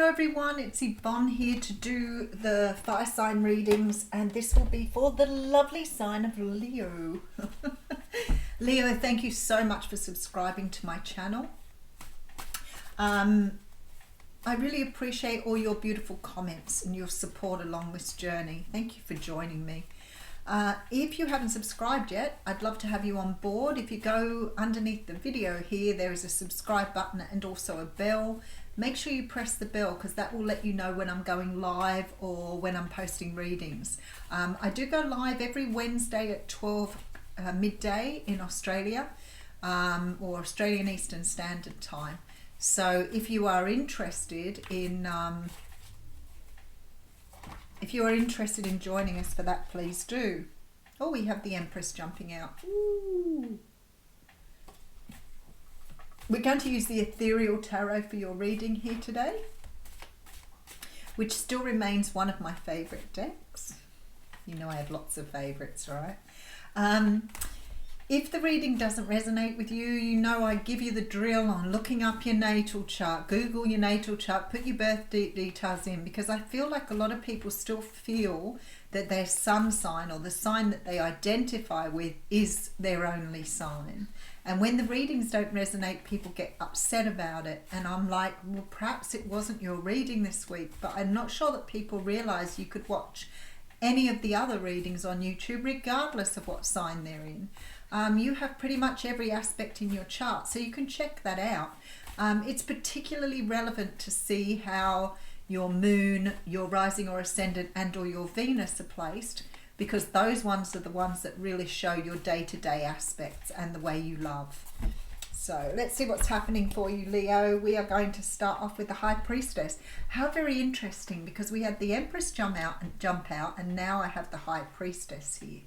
Hello everyone, it's Yvonne here to do the fire sign readings, and this will be for the lovely sign of Leo. Leo, thank you so much for subscribing to my channel. I really appreciate all your beautiful comments and your support along this journey. Thank you for joining me. If you haven't subscribed yet, I'd love to have you on board. If you go underneath the video here, there is a subscribe button and also a bell. Make sure you press the bell because that will let you know when I'm going live or when I'm posting readings. I do go live every Wednesday at 12 midday in Australia, or Australian Eastern Standard Time. So if you are interested in joining us for that, please do. Oh, we have the Empress jumping out. Ooh. We're going to use the Ethereal Tarot for your reading here today, which still remains one of my favourite decks. You know I have lots of favourites, right? If the reading doesn't resonate with you, you know I give you the drill on looking up your natal chart. Google your natal chart, put your birth details in, because I feel like a lot of people still feel that their sun sign or the sign that they identify with is their only sign. And when the readings don't resonate, people get upset about it. And I'm like, well, perhaps it wasn't your reading this week, but I'm not sure that people realize you could watch any of the other readings on YouTube, regardless of what sign they're in. You have pretty much every aspect in your chart, so you can check that out. It's particularly relevant to see how your moon, your rising or ascendant, and or your Venus are placed, because those ones are the ones that really show your day-to-day aspects and the way you love. So let's see what's happening for you, Leo. We are going to start off with the High Priestess. How very interesting, because we had the Empress jump out, and now I have the High Priestess here.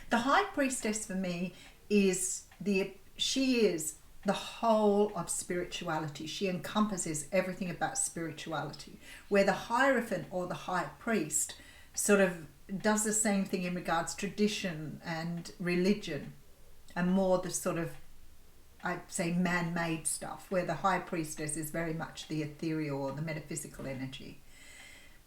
The High Priestess for me is she is the whole of spirituality. She encompasses everything about spirituality, where the Hierophant or the High Priest sort of does the same thing in regards to tradition and religion, and more the sort of, I'd say, man-made stuff, where the High Priestess is very much the ethereal or the metaphysical energy.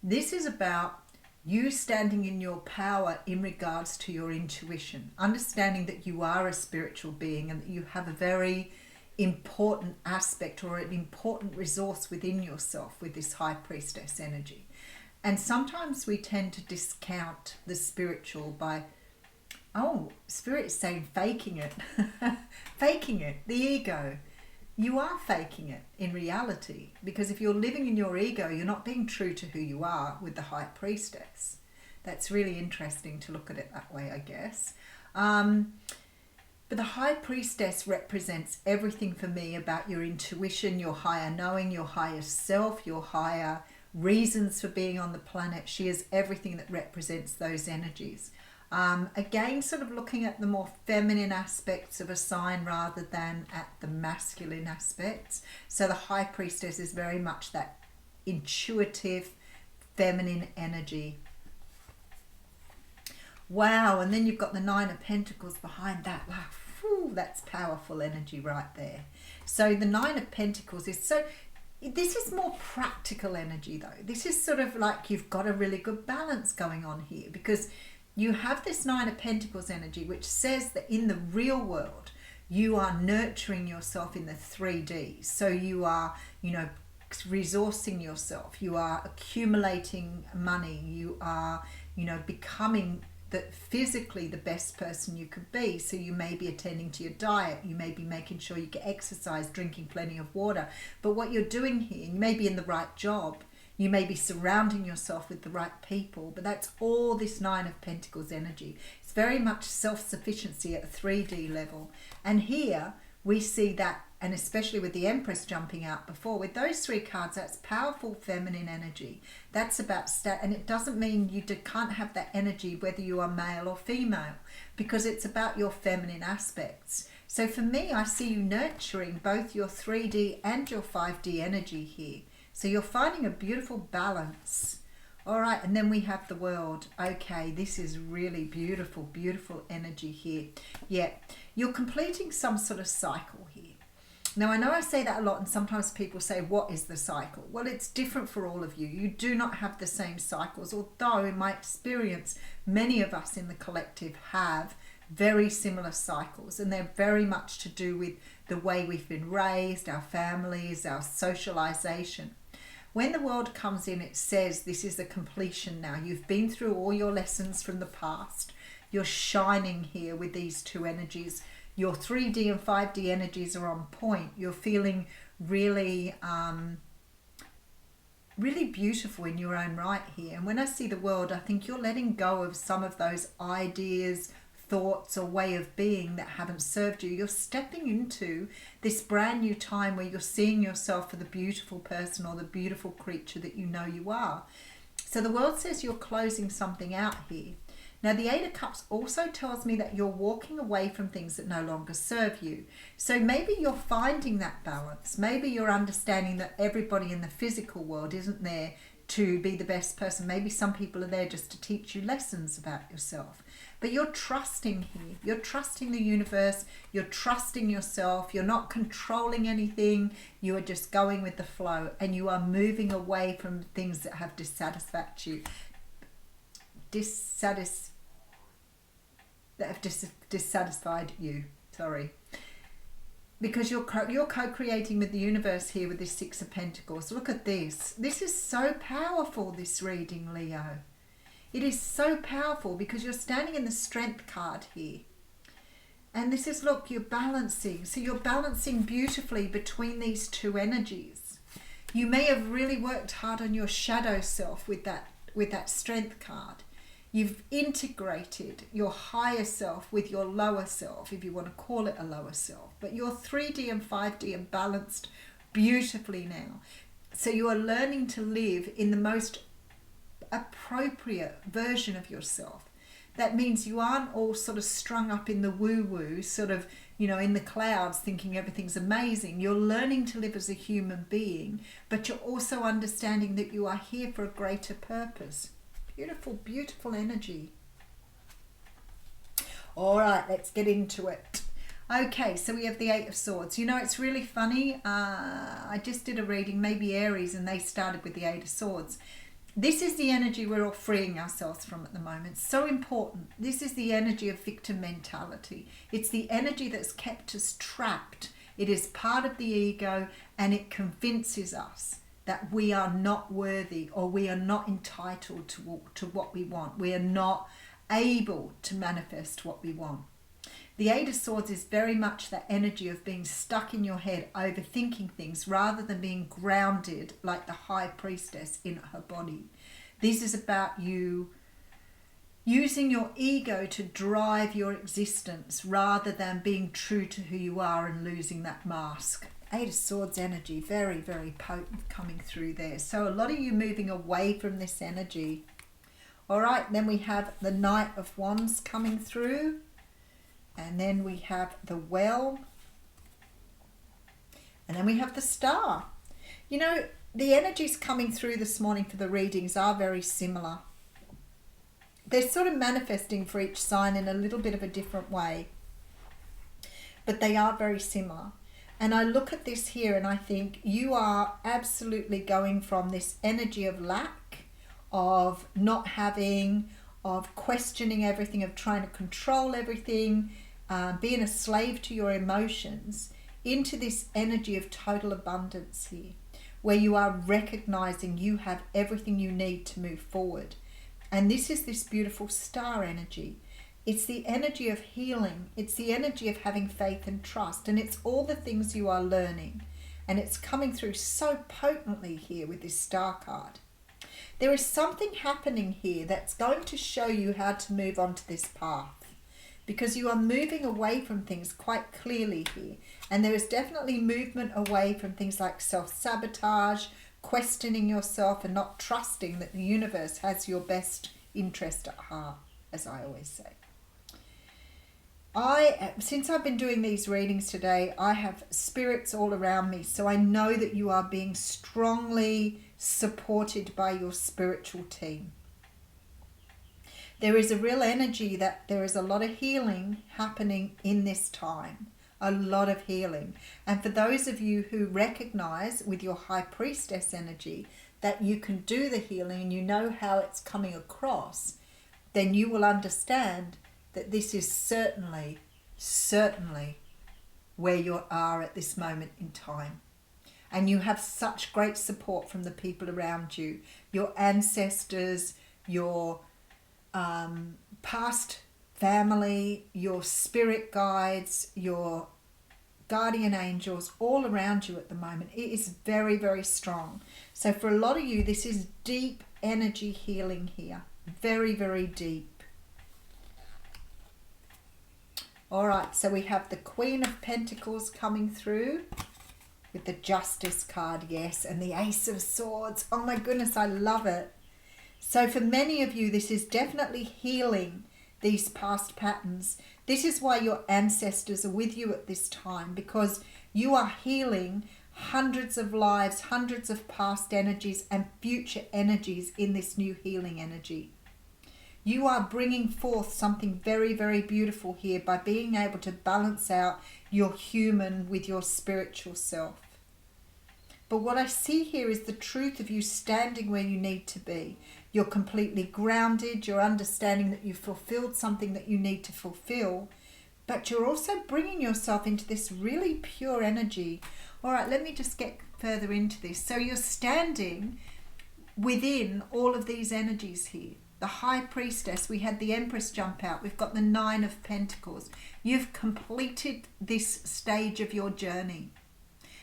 This is about you standing in your power in regards to your intuition, understanding that you are a spiritual being and that you have a very important aspect or an important resource within yourself with this High Priestess energy. And sometimes we tend to discount the spiritual by, oh, Spirit is saying faking it. Faking it, the ego. You are faking it in reality, because if you're living in your ego, you're not being true to who you are with the High Priestess. That's really interesting to look at it that way, I guess. But the High Priestess represents everything for me about your intuition, your higher knowing, your higher self, your higher reasons for being on the planet. She is everything that represents those energies. Again, sort of looking at the more feminine aspects of a sign rather than at the masculine aspects. So the High Priestess is very much that intuitive, feminine energy. Wow, and then you've got the Nine of Pentacles behind that. Wow, whew, that's powerful energy right there. So the Nine of Pentacles is so... This is more practical energy though. This is sort of like you've got a really good balance going on here, because you have this Nine of Pentacles energy, which says that in the real world, you are nurturing yourself in the 3D. So you are, you know, resourcing yourself. You are accumulating money. You are, you know, becoming physically the best person you could be. So you may be attending to your diet. You may be making sure you get exercise, drinking plenty of water. But what you're doing here, you may be in the right job. You may be surrounding yourself with the right people, but that's all this Nine of Pentacles energy. It's very much self-sufficiency at a 3D level. And here we see that, and especially with the Empress jumping out before, with those three cards, that's powerful feminine energy. That's about and it doesn't mean you can't have that energy whether you are male or female, because it's about your feminine aspects. So for me, I see you nurturing both your 3D and your 5D energy here. So you're finding a beautiful balance. All right, and then we have the World. Okay, this is really beautiful, beautiful energy here. Yeah, you're completing some sort of cycle here. Now, I know I say that a lot, and sometimes people say, what is the cycle? Well, it's different for all of you. You do not have the same cycles, although in my experience, many of us in the collective have very similar cycles, and they're very much to do with the way we've been raised, our families, our socialization. When the world comes in, it says this is a completion now. You've been through all your lessons from the past. You're shining here with these two energies. Your 3D and 5D energies are on point. You're feeling really, really beautiful in your own right here. And when I see the world, I think you're letting go of some of those ideas, thoughts, or way of being that haven't served you. You're stepping into this brand new time where you're seeing yourself for the beautiful person or the beautiful creature that you know you are. So the world says you're closing something out here. Now, the Eight of Cups also tells me that you're walking away from things that no longer serve you. So maybe you're finding that balance. Maybe you're understanding that everybody in the physical world isn't there to be the best person. Maybe some people are there just to teach you lessons about yourself. But you're trusting here. You're trusting the universe. You're trusting yourself. You're not controlling anything. You are just going with the flow. And you are moving away from things that have dissatisfied you. Dissatisfied you, sorry, because you're co-creating with the universe here with this Six of Pentacles. Look at this. This is so powerful, this reading, Leo. It is so powerful because you're standing in the Strength card here, and this is, look, you're balancing. So you're balancing beautifully between these two energies. You may have really worked hard on your shadow self with that Strength card. You've integrated your higher self with your lower self, if you want to call it a lower self. But your 3D and 5D are balanced beautifully now. So you are learning to live in the most appropriate version of yourself. That means you aren't all sort of strung up in the woo-woo, sort of, you know, in the clouds thinking everything's amazing. You're learning to live as a human being, but you're also understanding that you are here for a greater purpose. Beautiful, beautiful energy. All right, let's get into it. Okay, so we have the Eight of Swords. You know, it's really funny. I just did a reading, maybe Aries, and they started with the Eight of Swords. This is the energy we're all freeing ourselves from at the moment. So important. This is the energy of victim mentality. It's the energy that's kept us trapped. It is part of the ego, and it convinces us that we are not worthy, or we are not entitled to what we want. We are not able to manifest what we want. The Eight of Swords is very much that energy of being stuck in your head, overthinking things, rather than being grounded like the High Priestess in her body. This is about you using your ego to drive your existence, rather than being true to who you are and losing that mask. Eight of Swords energy, very, very potent coming through there. So a lot of you moving away from this energy. All right, then we have the Knight of Wands coming through. And then we have the Well. And then we have the Star. You know, the energies coming through this morning for the readings are very similar. They're sort of manifesting for each sign in a little bit of a different way. But they are very similar. And I look at this here and I think you are absolutely going from this energy of lack, of not having, of questioning everything, of trying to control everything, being a slave to your emotions, into this energy of total abundance here, where you are recognizing you have everything you need to move forward. And this is this beautiful Star energy. It's the energy of healing. It's the energy of having faith and trust. And it's all the things you are learning. And it's coming through so potently here with this Star card. There is something happening here that's going to show you how to move on to this path. Because you are moving away from things quite clearly here. And there is definitely movement away from things like self-sabotage, questioning yourself, and not trusting that the universe has your best interest at heart, as I always say. Since I've been doing these readings today, I have spirits all around me. So I know that you are being strongly supported by your spiritual team. There is a real energy that there is a lot of healing happening in this time. a lot of healing. And for those of you who recognize with your high priestess energy that you can do the healing and you know how it's coming across, then you will understand that this is certainly where you are at this moment in time. And you have such great support from the people around you, your ancestors, your past family, your spirit guides, your guardian angels, all around you at the moment. It is very, very strong. So for a lot of you, this is deep energy healing here. Very, very deep. All right, so we have the Queen of Pentacles coming through with the Justice card, yes, and the Ace of Swords. Oh my goodness, I love it. So for many of you, this is definitely healing these past patterns. This is why your ancestors are with you at this time, because you are healing hundreds of lives, hundreds of past energies and future energies in this new healing energy. You are bringing forth something very, very beautiful here by being able to balance out your human with your spiritual self. But what I see here is the truth of you standing where you need to be. You're completely grounded. You're understanding that you've fulfilled something that you need to fulfill. But you're also bringing yourself into this really pure energy. All right, let me just get further into this. So you're standing within all of these energies here. The High Priestess, we had the Empress jump out. We've got the Nine of Pentacles. You've completed this stage of your journey.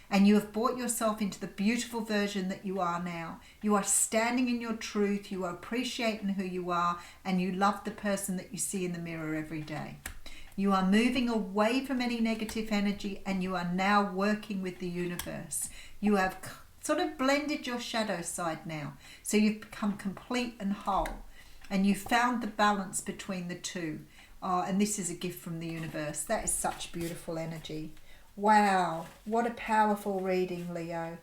And you have brought yourself into the beautiful version that you are now. You are standing in your truth. You are appreciating who you are. And you love the person that you see in the mirror every day. You are moving away from any negative energy. And you are now working with the universe. You have sort of blended your shadow side now. So you've become complete and whole. And you found the balance between the two. And this is a gift from the universe. That is such beautiful energy. Wow, what a powerful reading, Leo.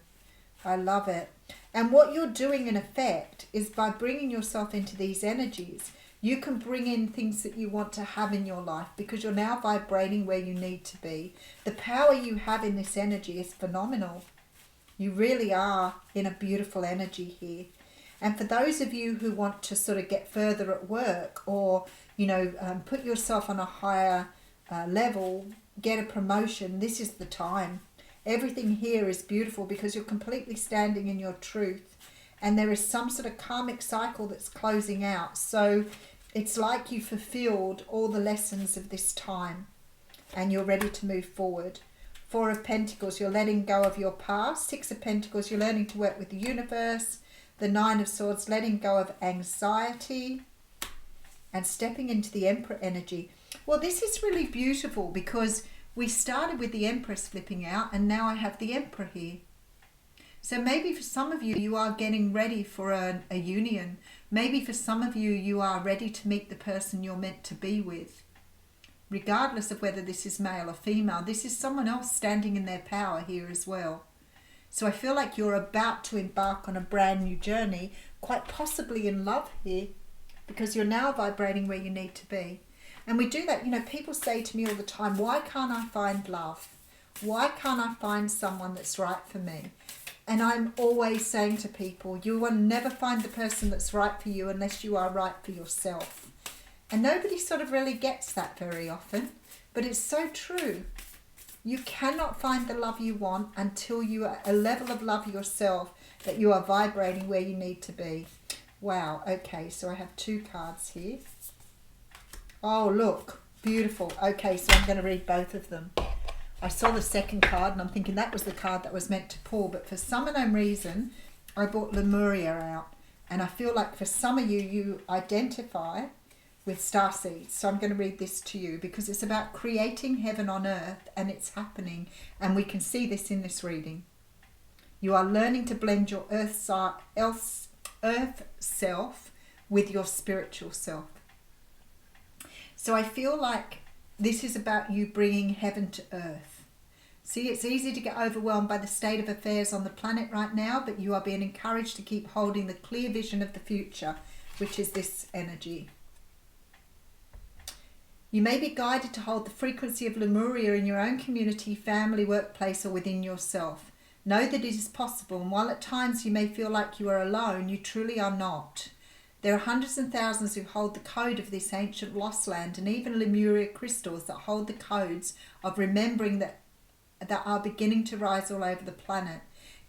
I love it. And what you're doing in effect is by bringing yourself into these energies, you can bring in things that you want to have in your life because you're now vibrating where you need to be. The power you have in this energy is phenomenal. You really are in a beautiful energy here. And for those of you who want to sort of get further at work or, put yourself on a higher level, get a promotion, this is the time. Everything here is beautiful because you're completely standing in your truth and there is some sort of karmic cycle that's closing out. So it's like you fulfilled all the lessons of this time and you're ready to move forward. Four of Pentacles, you're letting go of your past. Six of Pentacles, you're learning to work with the universe. The Nine of Swords, letting go of anxiety and stepping into the Emperor energy. Well, this is really beautiful because we started with the Empress flipping out and now I have the Emperor here. So maybe for some of you, you are getting ready for a union. Maybe for some of you, you are ready to meet the person you're meant to be with. Regardless of whether this is male or female, this is someone else standing in their power here as well. So I feel like you're about to embark on a brand new journey, quite possibly in love here, because you're now vibrating where you need to be. And we do that, people say to me all the time, why can't I find love? Why can't I find someone that's right for me? And I'm always saying to people, you will never find the person that's right for you unless you are right for yourself. And nobody sort of really gets that very often, but it's so true. You cannot find the love you want until you are a level of love yourself that you are vibrating where you need to be. Wow, okay, so I have two cards here. Oh, look, beautiful. Okay, so I'm going to read both of them. I saw the second card and I'm thinking that was the card that was meant to pull, but for some unknown reason, I brought Lemurian out. And I feel like for some of you, you identify with starseeds. So I'm going to read this to you because it's about creating heaven on earth and it's happening. And we can see this in this reading. You are learning to blend your earth self with your spiritual self. So I feel like this is about you bringing heaven to earth. See, it's easy to get overwhelmed by the state of affairs on the planet right now, but you are being encouraged to keep holding the clear vision of the future, which is this energy. You may be guided to hold the frequency of Lemuria in your own community, family, workplace, or within yourself. Know that it is possible, and while at times you may feel like you are alone, you truly are not. There are hundreds and thousands who hold the code of this ancient lost land, and even Lemuria crystals that hold the codes of remembering that are beginning to rise all over the planet.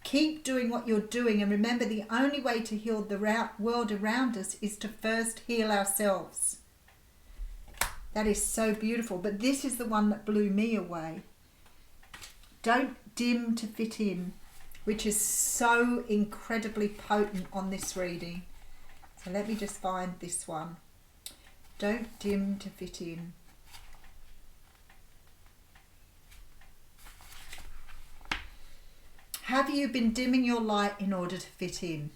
Keep doing what you're doing, and remember, the only way to heal the world around us is to first heal ourselves. That is so beautiful, but this is the one that blew me away. Don't dim to fit in, which is so incredibly potent on this reading. So let me just find this one. Don't dim to fit in. Have you been dimming your light in order to fit in?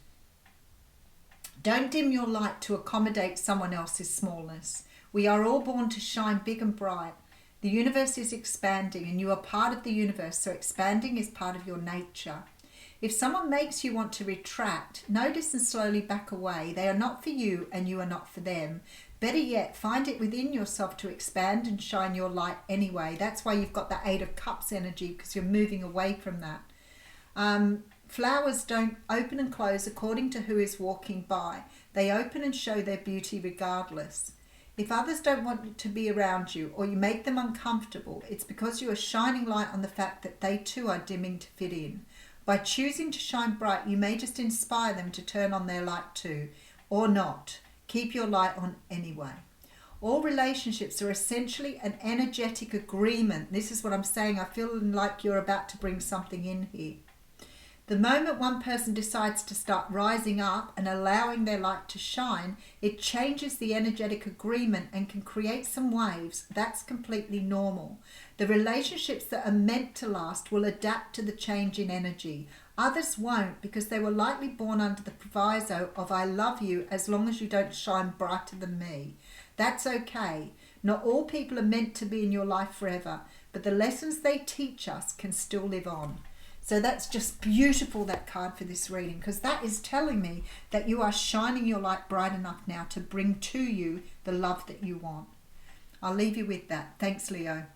Don't dim your light to accommodate someone else's smallness. We are all born to shine big and bright. The universe is expanding, and you are part of the universe, so expanding is part of your nature. If someone makes you want to retract, notice and slowly back away. They are not for you, and you are not for them. Better yet, find it within yourself to expand and shine your light anyway. That's why you've got the 8 of Cups energy, because you're moving away from that. Flowers don't open and close according to who is walking by. They open and show their beauty regardless. If others don't want to be around you, or you make them uncomfortable, it's because you are shining light on the fact that they too are dimming to fit in. By choosing to shine bright, you may just inspire them to turn on their light too, or not. Keep your light on anyway. All relationships are essentially an energetic agreement. This is what I'm saying. I feel like you're about to bring something in here. The moment one person decides to start rising up and allowing their light to shine, it changes the energetic agreement and can create some waves. That's completely normal. The relationships that are meant to last will adapt to the change in energy. Others won't, because they were likely born under the proviso of I love you as long as you don't shine brighter than me. That's okay. Not all people are meant to be in your life forever, but the lessons they teach us can still live on. So that's just beautiful, that card for this reading, because that is telling me that you are shining your light bright enough now to bring to you the love that you want. I'll leave you with that. Thanks, Leo.